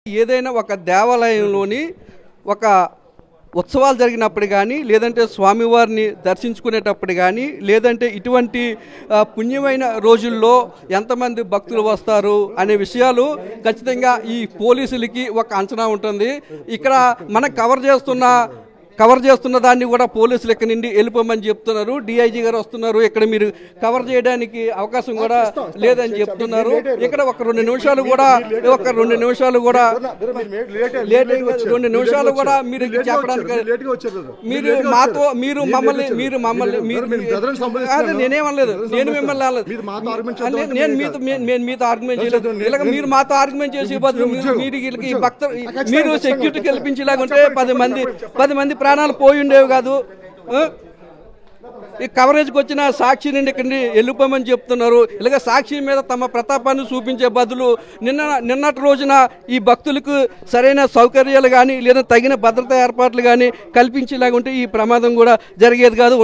ఏదైనా ఒక దేవాలయంలోని ఒక ఉత్సవాలు జరిగినప్పుడు కానీ లేదంటే స్వామివారిని దర్శించుకునేటప్పుడు కానీ లేదంటే ఇటువంటి పుణ్యమైన రోజుల్లో ఎంతమంది భక్తులు వస్తారు అనే విషయాలు ఖచ్చితంగా ఈ పోలీసులకి ఒక అంచనా ఉంటుంది. ఇక్కడ మనం కవర్ చేస్తున్న దాన్ని కూడా పోలీసులు ఇక్కడ నుండి వెళ్ళిపోమని చెప్తున్నారు. డిఐజీ గారు వస్తున్నారు, ఇక్కడ మీరు కవర్ చేయడానికి అవకాశం కూడా లేదని చెప్తున్నారు. ఇక్కడ ఒక 2 నిమిషాలు కూడా మీరు చెప్పడానికి మీరు మమ్మల్ని నేనేమనలేదు, నేను మిమ్మల్ని నేను మీతో ఆర్గ్యుమెంట్ చేయలేదు. ఇలాగ మీరు మాతో ఆర్గ్యుమెంట్ చేసే బదులు మీరు సెక్యూరిటీ కల్పించేలాగుంటే 10 మంది ప్రాణాలు పోయి ఉండేవి కాదు. ఈ కవరేజ్కి వచ్చిన సాక్షి నుండి ఇక్కడ వెళ్ళిపోమని చెప్తున్నారు. ఇలాగ సాక్షి మీద తమ ప్రతాపాన్ని చూపించే బదులు నిన్నటి రోజున ఈ భక్తులకు సరైన సౌకర్యాలు కానీ లేదా తగిన భద్రతా ఏర్పాట్లు కానీ కల్పించేలాగా ఉంటే ఈ ప్రమాదం కూడా జరిగేది కాదు.